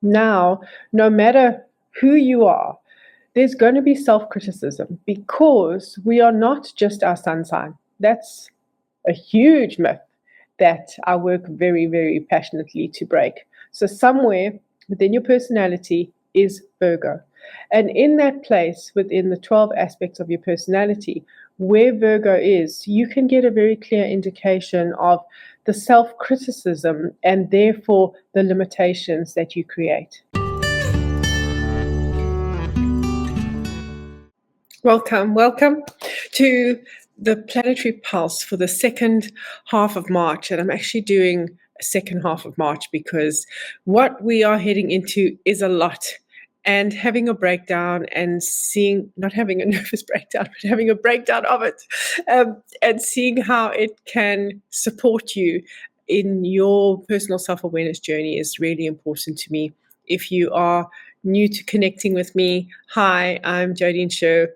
Now, no matter who you are, there's going to be self-criticism because we are not just our sun sign. That's a huge myth that I work very, very passionately to break. So somewhere within your personality is Virgo. And in that place, within the 12 aspects of your personality, where Virgo is, you can get a very clear indication of the self criticism and therefore the limitations that you create. Welcome to the planetary pulse for the second half of March. And I'm actually doing a second half of March because what we are heading into is a lot. And having a breakdown and seeing, not having a nervous breakdown, but having a breakdown of it, and seeing how it can support you in your personal self-awareness journey is really important to me. If you are new to connecting with me, hi, I'm Jodine Sher.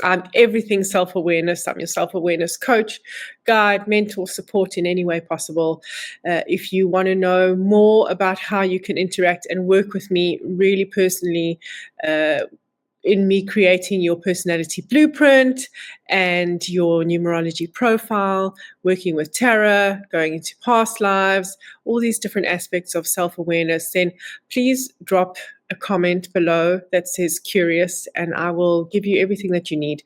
I'm everything self-awareness. I'm your self-awareness coach, guide, mentor, support in any way possible. If you want to know more about how you can interact and work with me really personally, in me creating your personality blueprint and your numerology profile, working with tarot, going into past lives, all these different aspects of self-awareness, then please drop a comment below that says curious, and I will give you everything that you need,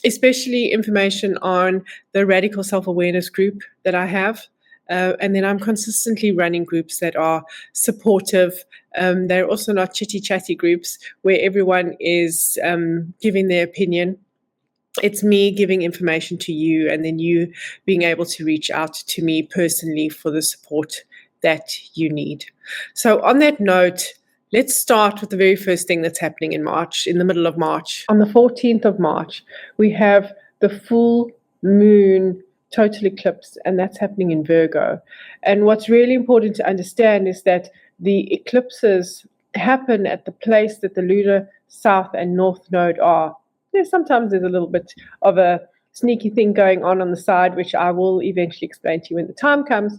especially information on the radical self-awareness group that I have. And then I'm consistently running groups that are supportive. They're also not chitty-chatty groups where everyone is giving their opinion. It's me giving information to you and then you being able to reach out to me personally for the support that you need. So on that note, let's start with the very first thing that's happening in March, in the middle of March. On the 14th of March, we have the full moon total eclipse, and that's happening in Virgo. And what's really important to understand is that the eclipses happen at the place that the lunar south and north node are. Sometimes there's a little bit of a sneaky thing going on the side, which I will eventually explain to you when the time comes.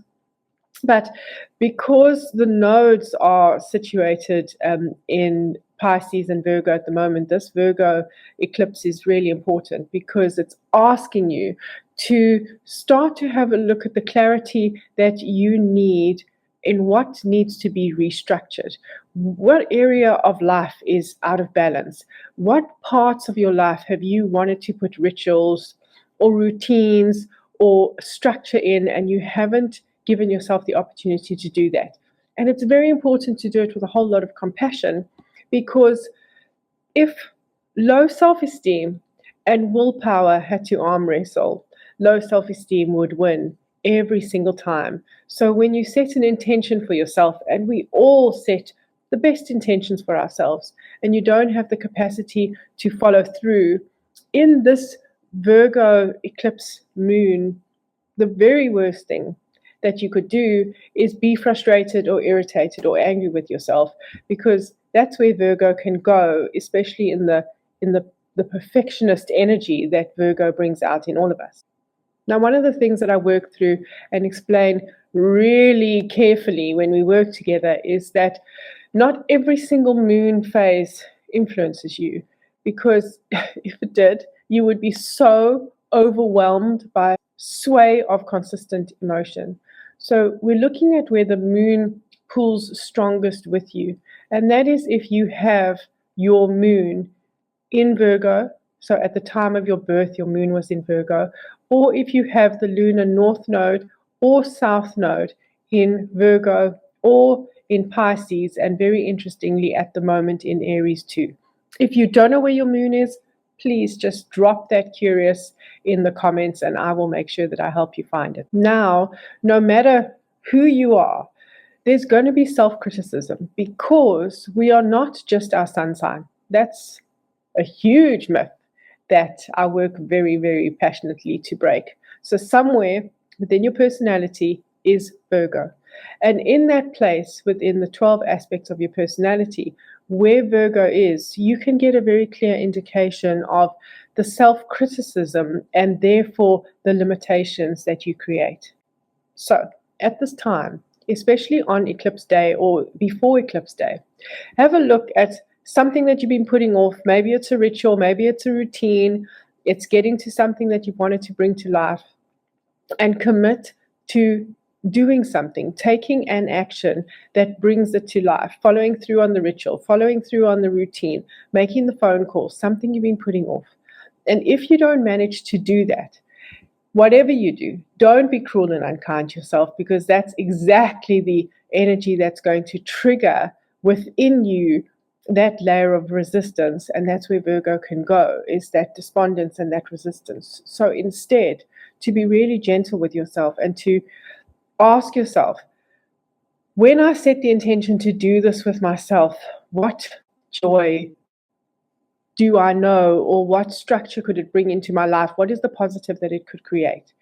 But because the nodes are situated in Pisces and Virgo at the moment, this Virgo eclipse is really important because it's asking you to start to have a look at the clarity that you need in what needs to be restructured. What area of life is out of balance? What parts of your life have you wanted to put rituals or routines or structure in and you haven't given yourself the opportunity to do that? And it's very important to do it with a whole lot of compassion, because if low self-esteem and willpower had to arm wrestle, low self-esteem would win every single time. So when you set an intention for yourself, and we all set the best intentions for ourselves, and you don't have the capacity to follow through in this Virgo eclipse moon, the very worst thing that you could do is be frustrated or irritated or angry with yourself, because that's where Virgo can go, especially in the perfectionist energy that Virgo brings out in all of us. Now, one of the things that I work through and explain really carefully when we work together is that not every single moon phase influences you, because if it did, you would be so overwhelmed by sway of consistent emotion. So we're looking at where the moon pulls strongest with you, and that is if you have your moon in Virgo. So at the time of your birth, your moon was in Virgo, or if you have the lunar north node or south node in Virgo or in Pisces, and very interestingly at the moment in Aries too. If you don't know where your moon is, please just drop that curious in the comments and I will make sure that I help you find it. Now, no matter who you are, there's going to be self-criticism because we are not just our sun sign. That's a huge myth that I work very, very passionately to break. So somewhere within your personality is Virgo. And in that place, within the 12 aspects of your personality, where Virgo is, you can get a very clear indication of the self-criticism and therefore the limitations that you create. So at this time, especially on eclipse day or before eclipse day, have a look at something that you've been putting off. Maybe it's a ritual, maybe it's a routine, it's getting to something that you wanted to bring to life, and commit to doing something, taking an action that brings it to life, following through on the ritual, following through on the routine, making the phone call, something you've been putting off. And if you don't manage to do that, whatever you do, don't be cruel and unkind to yourself, because that's exactly the energy that's going to trigger within you that layer of resistance. And that's where Virgo can go, is that despondence and that resistance. So instead, to be really gentle with yourself and to ask yourself, when I set the intention to do this with myself, what joy do I know, or what structure could it bring into my life? What is the positive that it could create?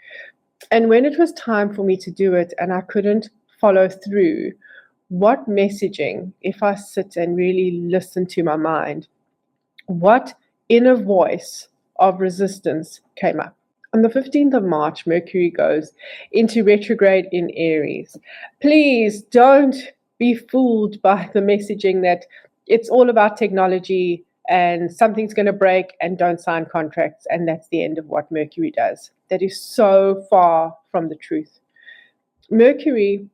And when it was time for me to do it and I couldn't follow through, what messaging, if I sit and really listen to my mind, what inner voice of resistance came up? On the 15th of March, Mercury goes into retrograde in Aries. Please don't be fooled by the messaging that it's all about technology and something's going to break and don't sign contracts, and that's the end of what Mercury does. That is so far from the truth. Mercury,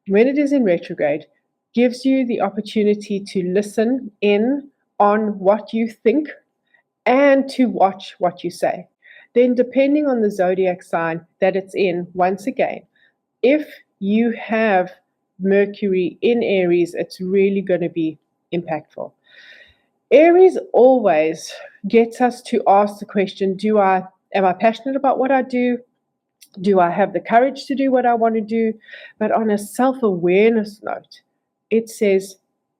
when it is in retrograde, gives you the opportunity to listen in on what you think and to watch what you say. Then, depending on the zodiac sign that it's in, once again, if you have Mercury in Aries, it's really going to be impactful. Aries always gets us to ask the question, am I passionate about what I do? Do I have the courage to do what I want to do? But on a self-awareness note, it says,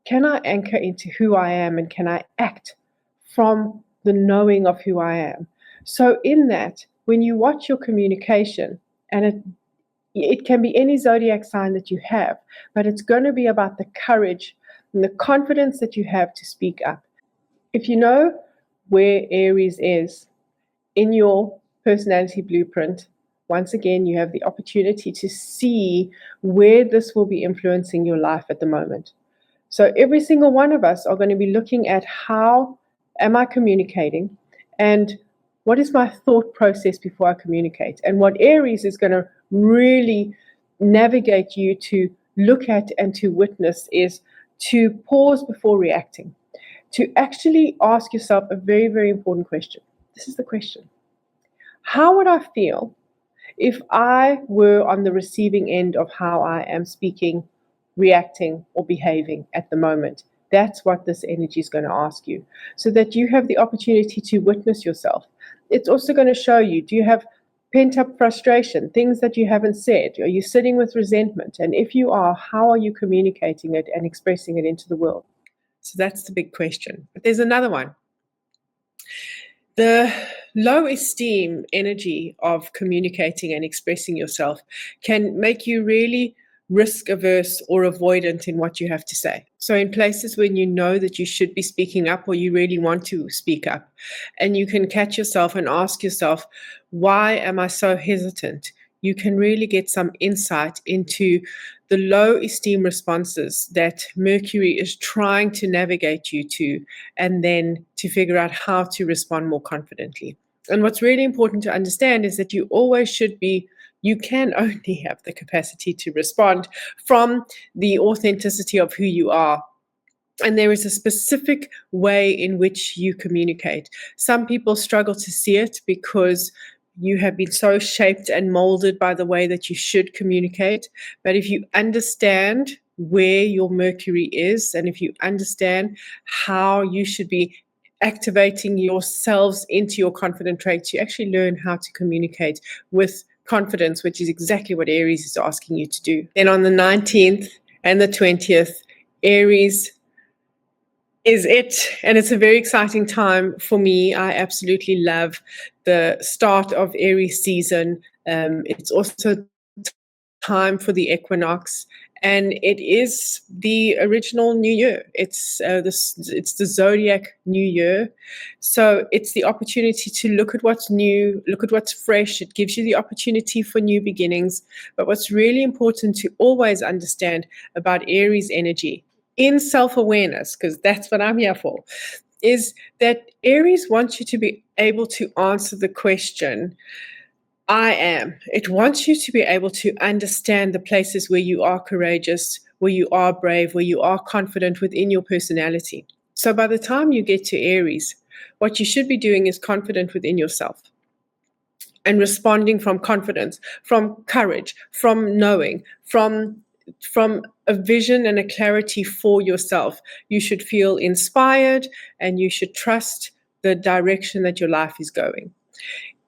can I anchor into who I am, and can I act from the knowing of who I am? So in that, when you watch your communication, and it can be any zodiac sign that you have, but it's going to be about the courage and the confidence that you have to speak up. If you know where Aries is in your personality blueprint, once again, you have the opportunity to see where this will be influencing your life at the moment. So every single one of us are going to be looking at, how am I communicating, and what is my thought process before I communicate? And what Aries is going to really navigate you to look at and to witness is to pause before reacting, to actually ask yourself a very, very important question. This is the question. How would I feel if I were on the receiving end of how I am speaking, reacting, or behaving at the moment? That's what this energy is going to ask you, so that you have the opportunity to witness yourself. It's also going to show you, do you have pent-up frustration, things that you haven't said? Are you sitting with resentment? And if you are, how are you communicating it and expressing it into the world? So that's the big question. But there's another one. The low esteem energy of communicating and expressing yourself can make you really risk averse or avoidant in what you have to say. So in places when you know that you should be speaking up, or you really want to speak up, and you can catch yourself and ask yourself, why am I so hesitant? You can really get some insight into the low esteem responses that Mercury is trying to navigate you to, and then to figure out how to respond more confidently. And what's really important to understand is that you can only have the capacity to respond from the authenticity of who you are. And there is a specific way in which you communicate. Some people struggle to see it because you have been so shaped and molded by the way that you should communicate. But if you understand where your Mercury is, and if you understand how you should be activating yourselves into your confident traits, you actually learn how to communicate with confidence, which is exactly what Aries is asking you to do. Then on the 19th and the 20th, Aries is it, and it's a very exciting time for me. I absolutely love the start of Aries season. It's also time for the equinox, and it is the original New Year. It's the zodiac New Year, so it's the opportunity to look at what's new, look at what's fresh. It gives you the opportunity for new beginnings. But what's really important to always understand about Aries energy in self-awareness, because that's what I'm here for, is that Aries wants you to be able to answer the question, I am. It wants you to be able to understand the places where you are courageous, where you are brave, where you are confident within your personality. So by the time you get to Aries, what you should be doing is confident within yourself and responding from confidence, from courage, from knowing, from a vision and a clarity for yourself. You should feel inspired and you should trust the direction that your life is going.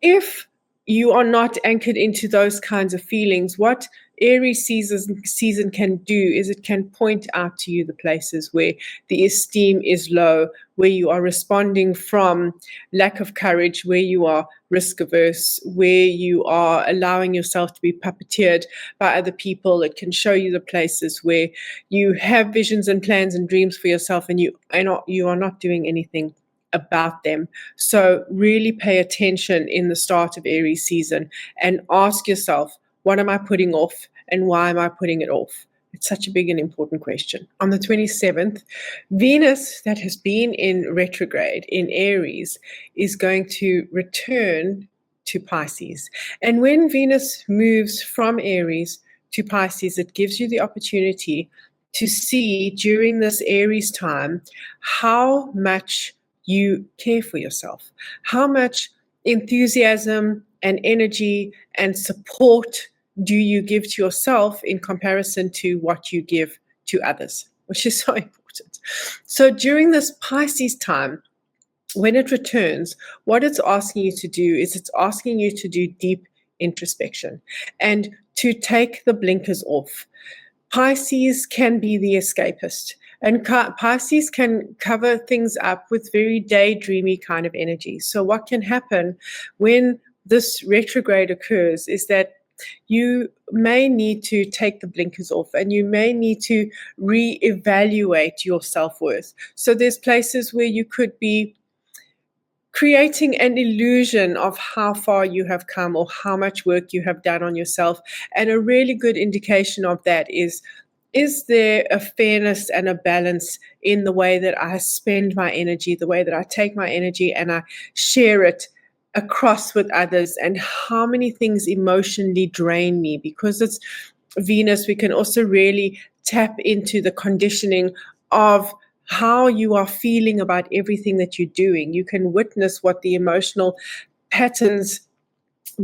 If you are not anchored into those kinds of feelings, what Aries season can do is it can point out to you the places where the esteem is low, where you are responding from lack of courage, where you are risk averse, where you are allowing yourself to be puppeteered by other people. It can show you the places where you have visions and plans and dreams for yourself and you are not doing anything about them. So really pay attention in the start of Aries season and ask yourself, what am I putting off and why am I putting it off? It's such a big and important question. On the 27th, Venus, that has been in retrograde in Aries, is going to return to Pisces. And when Venus moves from Aries to Pisces, it gives you the opportunity to see during this Aries time how much you care for yourself, how much enthusiasm and energy and support do you give to yourself in comparison to what you give to others, which is so important. So during this Pisces time, when it returns, what it's asking you to do is it's asking you to do deep introspection and to take the blinkers off. Pisces can be the escapist, and Pisces can cover things up with very daydreamy kind of energy. So what can happen when this retrograde occurs is that you may need to take the blinkers off and you may need to reevaluate your self-worth. So there's places where you could be creating an illusion of how far you have come or how much work you have done on yourself. And a really good indication of that is there a fairness and a balance in the way that I spend my energy, the way that I take my energy and I share it across with others, and how many things emotionally drain me? Because it's Venus, we can also really tap into the conditioning of how you are feeling about everything that you're doing. You can witness what the emotional patterns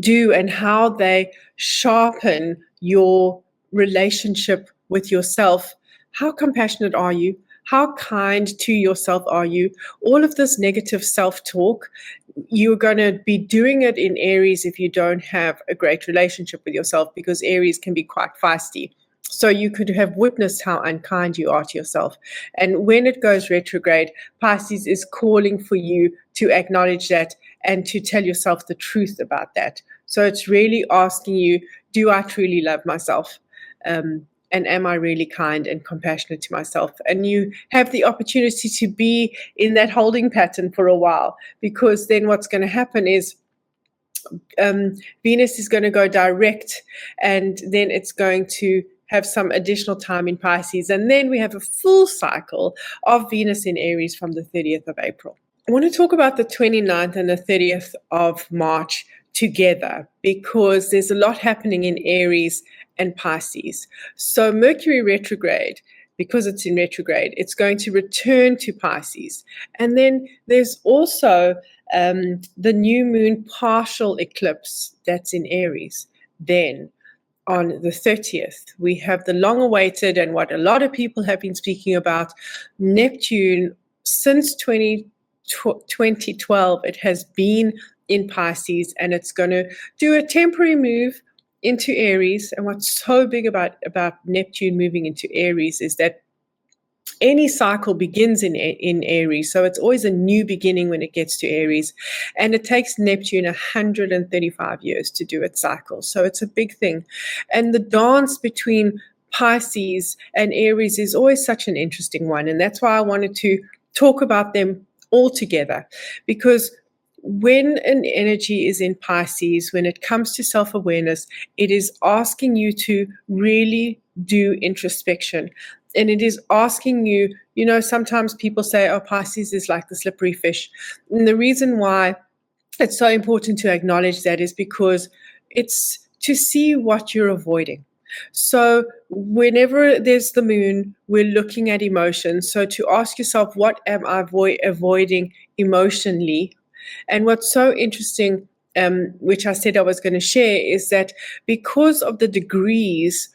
do and how they sharpen your relationship with yourself. How compassionate are you? How kind to yourself are you? All of this negative self-talk, you're going to be doing it in Aries if you don't have a great relationship with yourself, because Aries can be quite feisty. So you could have witnessed how unkind you are to yourself. And when it goes retrograde, Pisces is calling for you to acknowledge that and to tell yourself the truth about that. So it's really asking you, do I truly love myself? And am I really kind and compassionate to myself? And you have the opportunity to be in that holding pattern for a while, because then what's going to happen is Venus is going to go direct, and then it's going to have some additional time in Pisces. And then we have a full cycle of Venus in Aries from the 30th of April. I want to talk about the 29th and the 30th of March together, because there's a lot happening in Aries and Pisces. So Mercury retrograde, because it's in retrograde, it's going to return to Pisces. And then there's also the new Moon Partial Eclipse that's in Aries. Then on the 30th, we have the long-awaited and what a lot of people have been speaking about, Neptune. Since 2012, it has been in Pisces, and it's going to do a temporary move into Aries. And what's so big about Neptune moving into Aries is that any cycle begins in Aries. So it's always a new beginning when it gets to Aries. And it takes Neptune 135 years to do its cycle. So it's a big thing. And the dance between Pisces and Aries is always such an interesting one. And that's why I wanted to talk about them all together, because when an energy is in Pisces, when it comes to self-awareness, it is asking you to really do introspection. And it is asking you, sometimes people say, oh, Pisces is like the slippery fish. And the reason why it's so important to acknowledge that is because it's to see what you're avoiding. So whenever there's the moon, we're looking at emotions. So to ask yourself, what am I avoiding emotionally? And what's so interesting, which I said I was going to share, is that because of the degrees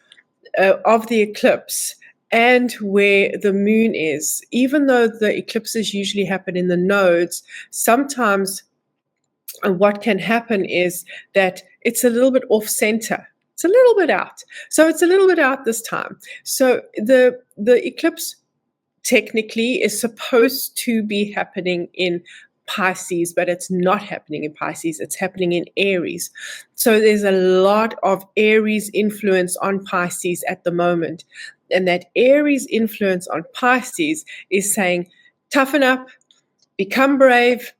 of the eclipse and where the moon is, even though the eclipses usually happen in the nodes, sometimes what can happen is that it's a little bit off center. It's a little bit out. So it's a little bit out this time. So the eclipse technically is supposed to be happening in Pisces, but it's not happening in Pisces. It's happening in Aries. So there's a lot of Aries influence on Pisces at the moment. And that Aries influence on Pisces is saying, toughen up, become brave,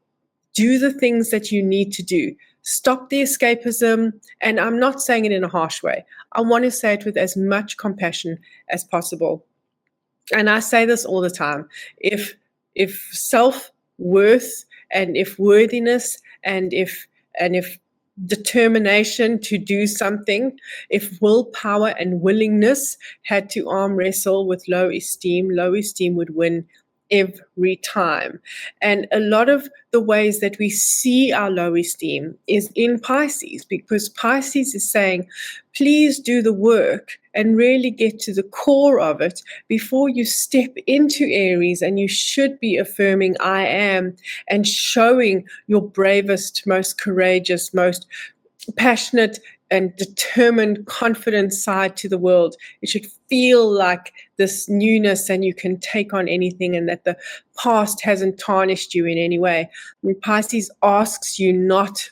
do the things that you need to do. Stop the escapism. And I'm not saying it in a harsh way. I want to say it with as much compassion as possible. And I say this all the time. If self-worth and if worthiness and if determination to do something, if willpower and willingness had to arm wrestle with low esteem would win every time. And a lot of the ways that we see our low esteem is in Pisces, because Pisces is saying, please do the work and really get to the core of it before you step into Aries. And you should be affirming I am and showing your bravest, most courageous, most passionate and determined, confident side to the world. It should feel like this newness and you can take on anything, and that the past hasn't tarnished you in any way. And Pisces asks you not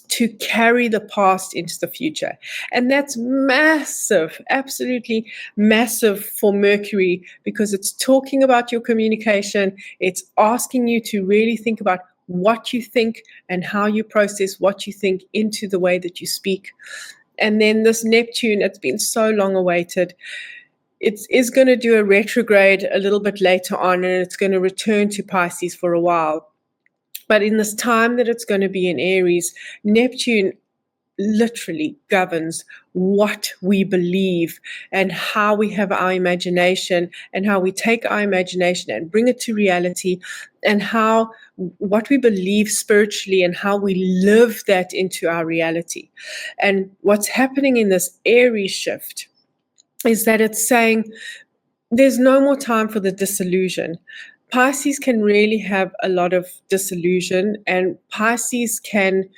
to carry the past into the future. And that's massive, absolutely massive for Mercury, because it's talking about your communication. It's asking you to really think about what you think and how you process what you think into the way that you speak. And then this Neptune, it's been so long awaited. It is going to do a retrograde a little bit later on, and it's going to return to Pisces for a while. But in this time that it's going to be in Aries, Neptune literally governs what we believe and how we have our imagination and how we take our imagination and bring it to reality, and how what we believe spiritually and how we live that into our reality. And what's happening in this Aries shift is that it's saying there's no more time for the disillusion. Pisces can really have a lot of disillusion, and Pisces can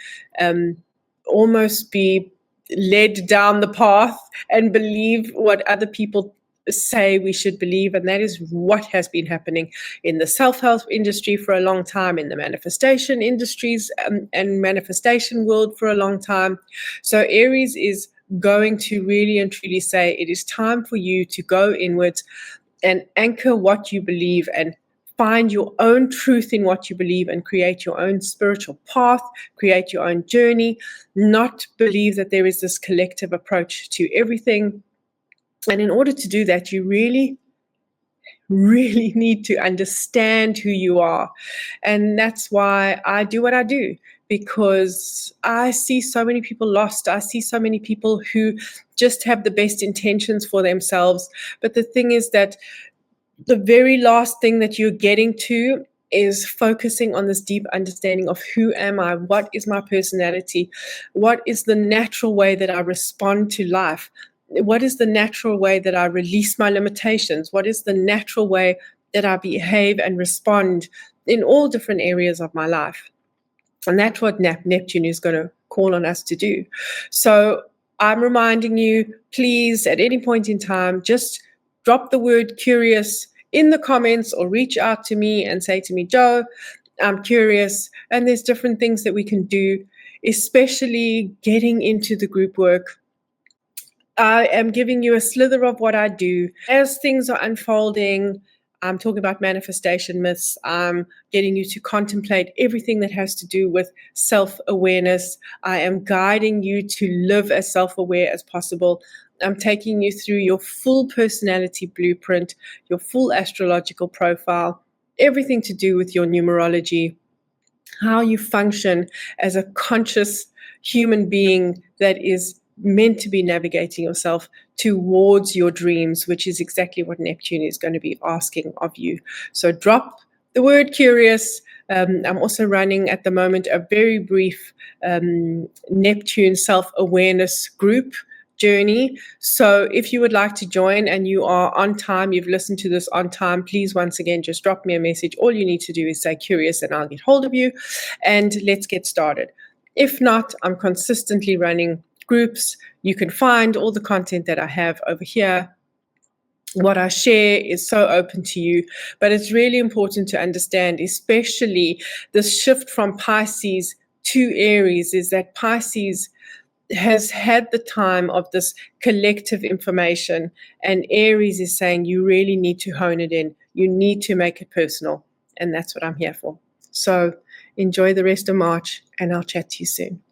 almost be led down the path and believe what other people say we should believe. And that is what has been happening in the self-help industry for a long time, in the manifestation industries and manifestation world for a long time. So Aries is going to really and truly say it is time for you to go inwards and anchor what you believe and find your own truth in what you believe and create your own spiritual path, create your own journey, not believe that there is this collective approach to everything. And in order to do that, you really need to understand who you are. And that's why I do what I do, because I see so many people lost. I see so many people who just have the best intentions for themselves. But the thing is that the very last thing that you're getting to is focusing on this deep understanding of who am I, what is my personality, what is the natural way that I respond to life, what is the natural way that I release my limitations, what is the natural way that I behave and respond in all different areas of my life. And that's what Neptune is going to call on us to do. So I'm reminding you, please, at any point in time, just drop the word curious in the comments or reach out to me and say to me, Jo, I'm curious. And there's different things that we can do, especially getting into the group work. I am giving you a slither of what I do. As things are unfolding, I'm talking about manifestation myths. I'm getting you to contemplate everything that has to do with self-awareness. I am guiding you to live as self-aware as possible. I'm taking you through your full personality blueprint, your full astrological profile, everything to do with your numerology, how you function as a conscious human being that is meant to be navigating yourself towards your dreams, which is exactly what Neptune is going to be asking of you. So drop the word curious. I'm also running at the moment a very brief Neptune self-awareness group journey. So if you would like to join and you are on time, you've listened to this on time, please once again just drop me a message. All you need to do is say curious and I'll get hold of you and let's get started. If not, I'm consistently running groups. You can find all the content that I have over here. What I share is so open to you, but it's really important to understand, especially this shift from Pisces to Aries, is that Pisces has had the time of this collective information, and Aries is saying you really need to hone it in. You need to make it personal, and that's what I'm here for. So enjoy the rest of March, and I'll chat to you soon.